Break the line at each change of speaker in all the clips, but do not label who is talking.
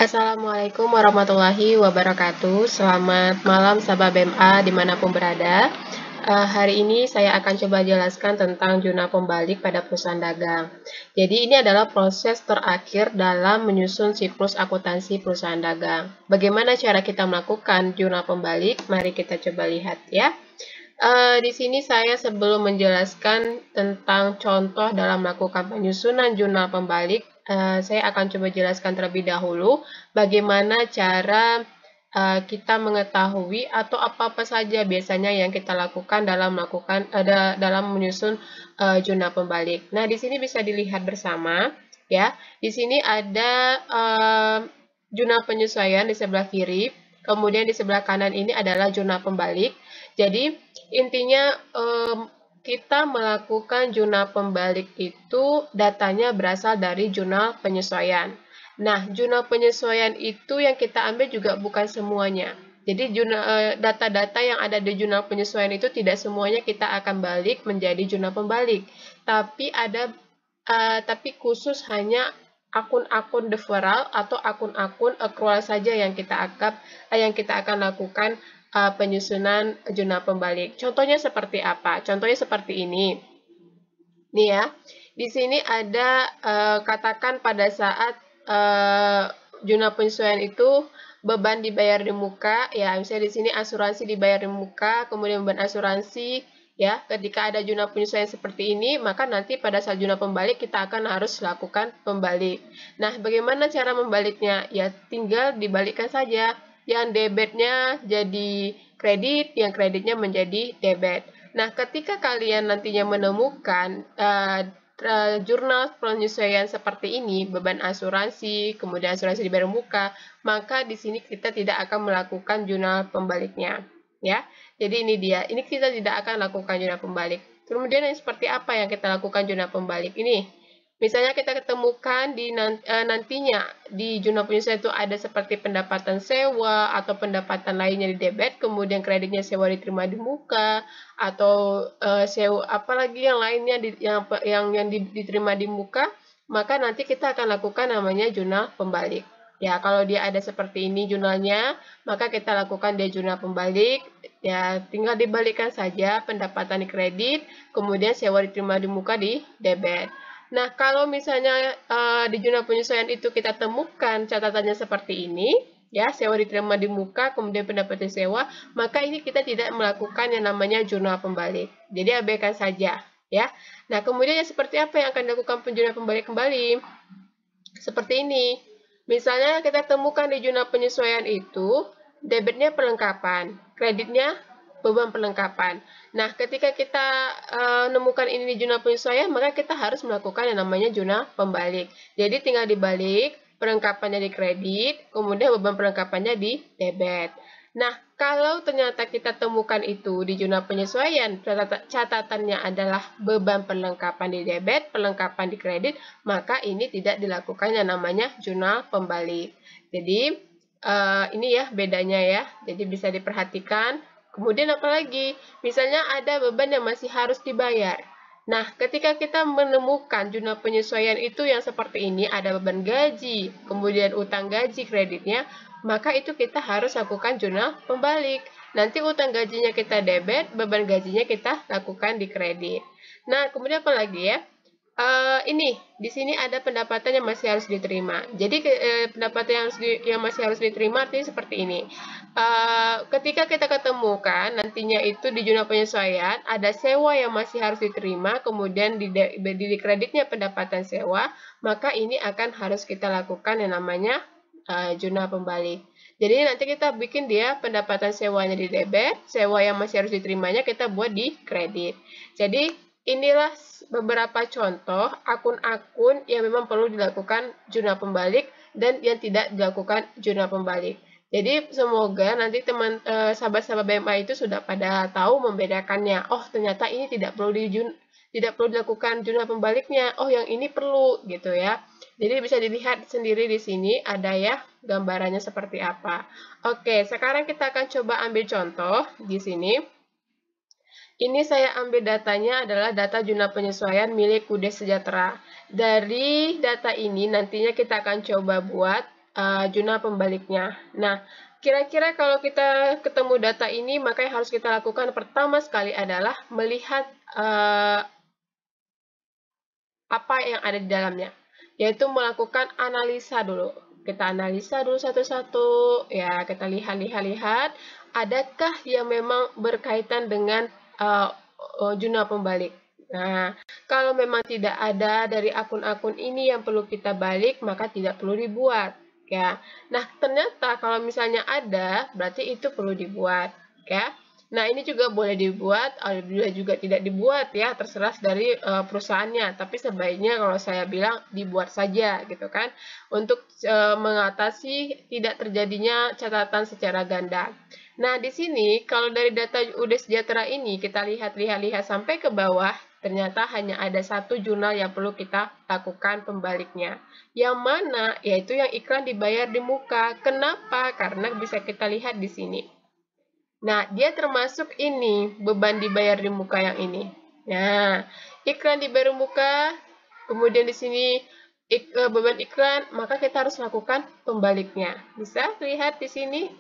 Assalamualaikum warahmatullahi wabarakatuh. Selamat malam sahabat BMA dimanapun berada. Hari ini saya akan coba jelaskan tentang jurnal pembalik pada perusahaan dagang. Jadi ini adalah proses terakhir dalam menyusun siklus akuntansi perusahaan dagang. Bagaimana cara kita melakukan jurnal pembalik? Mari kita coba lihat ya. Di sini saya sebelum menjelaskan tentang contoh dalam melakukan penyusunan jurnal pembalik, saya akan coba jelaskan terlebih dahulu bagaimana cara kita mengetahui atau apa-apa saja biasanya yang kita lakukan dalam menyusun jurnal pembalik. Nah, di sini bisa dilihat bersama ya. Di sini ada jurnal penyesuaian di sebelah kiri, kemudian di sebelah kanan ini adalah jurnal pembalik. Jadi intinya kita melakukan jurnal pembalik itu datanya berasal dari jurnal penyesuaian. Nah, jurnal penyesuaian itu yang kita ambil juga bukan semuanya. Jadi data-data yang ada di jurnal penyesuaian itu tidak semuanya kita akan balik menjadi jurnal pembalik. Tapi khusus hanya akun-akun deferral atau akun-akun accrual saja yang kita akan lakukan penyusunan jurnal pembalik. Contohnya seperti apa? Contohnya seperti ini. Nih ya, di sini ada katakan pada saat jurnal penyesuaian itu beban dibayar di muka, ya misalnya di sini asuransi dibayar di muka, kemudian beban asuransi, ya ketika ada jurnal penyesuaian seperti ini, maka nanti pada saat jurnal pembalik kita akan harus lakukan pembalik. Nah, bagaimana cara membaliknya? Ya tinggal dibalikkan saja. Yang debitnya jadi kredit, yang kreditnya menjadi debit. Nah, ketika kalian nantinya menemukan jurnal penyesuaian seperti ini, beban asuransi, kemudian asuransi dibayar muka, maka di sini kita tidak akan melakukan jurnal pembaliknya. Ya, jadi ini dia. Ini kita tidak akan lakukan jurnal pembalik. Kemudian yang seperti apa yang kita lakukan jurnal pembalik ini? Misalnya kita ketemukan nantinya di jurnal penyesuaian itu ada seperti pendapatan sewa atau pendapatan lainnya di debit, kemudian kreditnya sewa diterima di muka atau sewa apalagi yang lainnya yang diterima di muka, maka nanti kita akan lakukan namanya jurnal pembalik. Ya, kalau dia ada seperti ini jurnalnya, maka kita lakukan dia jurnal pembalik. Ya, tinggal dibalikkan saja pendapatan di kredit, kemudian sewa diterima di muka di debit. Nah, kalau misalnya di jurnal penyesuaian itu kita temukan catatannya seperti ini, ya, sewa diterima di muka, kemudian pendapatan sewa, maka ini kita tidak melakukan yang namanya jurnal pembalik. Jadi abaikan saja, ya. Nah, kemudian seperti apa yang akan dilakukan jurnal pembalik kembali? Seperti ini. Misalnya kita temukan di jurnal penyesuaian itu, debitnya perlengkapan, kreditnya beban perlengkapan. Nah, ketika kita menemukan ini di jurnal penyesuaian, maka kita harus melakukan yang namanya jurnal pembalik. Jadi tinggal dibalik, perlengkapannya di kredit, kemudian beban perlengkapannya di debit. Nah, kalau ternyata kita temukan itu di jurnal penyesuaian, catatannya adalah beban perlengkapan di debit, perlengkapan di kredit, maka ini tidak dilakukan yang namanya jurnal pembalik. Jadi, ini ya bedanya ya. Jadi bisa diperhatikan. Kemudian apalagi, misalnya ada beban yang masih harus dibayar. Nah, ketika kita menemukan jurnal penyesuaian itu yang seperti ini, ada beban gaji, kemudian utang gaji kreditnya, maka itu kita harus lakukan jurnal pembalik. Nanti utang gajinya kita debit, beban gajinya kita lakukan di kredit. Nah, kemudian apa lagi ya? Ini di sini ada pendapatan yang masih harus diterima. Jadi pendapatan yang masih harus diterima artinya seperti ini. Ketika kita ketemukan nantinya itu di jurnal penyesuaian ada sewa yang masih harus diterima, kemudian di kreditnya pendapatan sewa, maka ini akan harus kita lakukan yang namanya jurnal pembalik. Jadi nanti kita bikin dia pendapatan sewanya di debit, sewa yang masih harus diterimanya kita buat di kredit. Jadi inilah beberapa contoh akun-akun yang memang perlu dilakukan jurnal pembalik dan yang tidak dilakukan jurnal pembalik. Jadi semoga nanti sahabat-sahabat BMA itu sudah pada tahu membedakannya. Oh, ternyata ini tidak perlu dilakukan jurnal pembaliknya. Oh, yang ini perlu gitu ya. Jadi bisa dilihat sendiri di sini ada ya gambarannya seperti apa. Oke, sekarang kita akan coba ambil contoh di sini. Ini saya ambil datanya adalah data jurnal penyesuaian milik Kudes Sejahtera. Dari data ini nantinya kita akan coba buat jurnal pembaliknya. Nah, kira-kira kalau kita ketemu data ini, maka yang harus kita lakukan pertama sekali adalah melihat apa yang ada di dalamnya, yaitu melakukan analisa dulu. Kita analisa dulu satu-satu, ya kita lihat-lihat, adakah yang memang berkaitan dengan jurnal pembalik. Nah, kalau memang tidak ada dari akun-akun ini yang perlu kita balik, maka tidak perlu dibuat. Ya. Nah, ternyata kalau misalnya ada, berarti itu perlu dibuat. Ya. Nah, ini juga boleh dibuat, ada juga tidak dibuat ya, terserah dari perusahaannya. Tapi sebaiknya kalau saya bilang dibuat saja gitu kan, untuk mengatasi tidak terjadinya catatan secara ganda. Nah, di sini kalau dari data UD Sejahtera ini kita lihat sampai ke bawah, ternyata hanya ada satu jurnal yang perlu kita lakukan pembaliknya. Yang mana? Yaitu yang iklan dibayar di muka. Kenapa? Karena bisa kita lihat di sini. Nah, dia termasuk ini, beban dibayar di muka yang ini. Nah, iklan dibayar di muka, kemudian di sini beban iklan, maka kita harus lakukan pembaliknya. Bisa lihat di sini,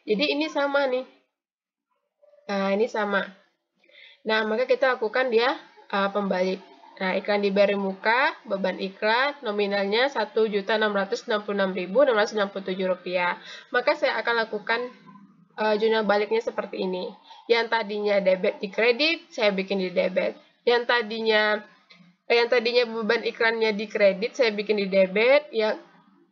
jadi ini sama nih. Nah, ini sama. Nah, maka kita lakukan dia pembalik. Nah, iklan dibayar di muka, beban iklan, nominalnya Rp1.666.667. Maka saya akan lakukan jurnal baliknya seperti ini. Yang tadinya debit di kredit, saya bikin di debit. Yang tadinya beban iklannya di kredit, saya bikin di debit. Yang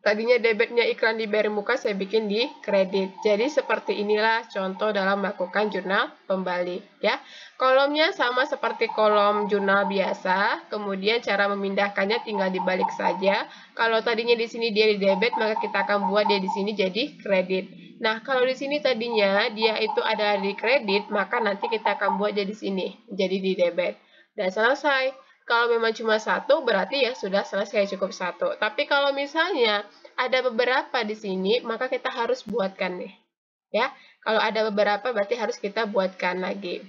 tadinya debitnya iklan di bayar muka, saya bikin di kredit. Jadi seperti inilah contoh dalam melakukan jurnal pembalik ya. Kolomnya sama seperti kolom jurnal biasa, kemudian cara memindahkannya tinggal dibalik saja. Kalau tadinya di sini dia di debit, maka kita akan buat dia di sini jadi kredit. Nah, kalau di sini tadinya dia itu ada di kredit, maka nanti kita akan buat jadi sini, jadi di debit. Dan selesai. Kalau memang cuma satu, berarti ya sudah selesai, cukup satu. Tapi kalau misalnya ada beberapa di sini, maka kita harus buatkan nih. Ya, kalau ada beberapa berarti harus kita buatkan lagi.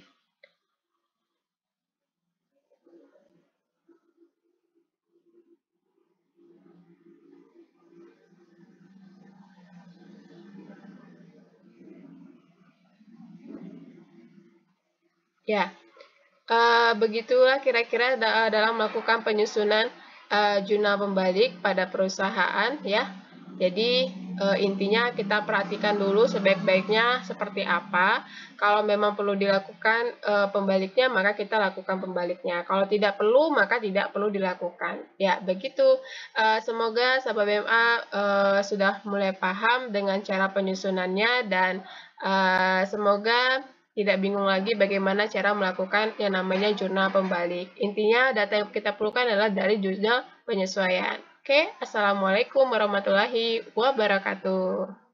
Ya, begitulah kira-kira dalam melakukan penyusunan jurnal pembalik pada perusahaan ya. Jadi intinya kita perhatikan dulu sebaik-baiknya seperti apa. Kalau memang perlu dilakukan pembaliknya, maka kita lakukan pembaliknya. Kalau tidak perlu, maka tidak perlu dilakukan. Ya, begitu. Semoga sahabat BMA sudah mulai paham dengan cara penyusunannya dan semoga tidak bingung lagi bagaimana cara melakukan yang namanya jurnal pembalik. Intinya data yang kita perlukan adalah dari jurnal penyesuaian. Oke, Assalamualaikum warahmatullahi wabarakatuh.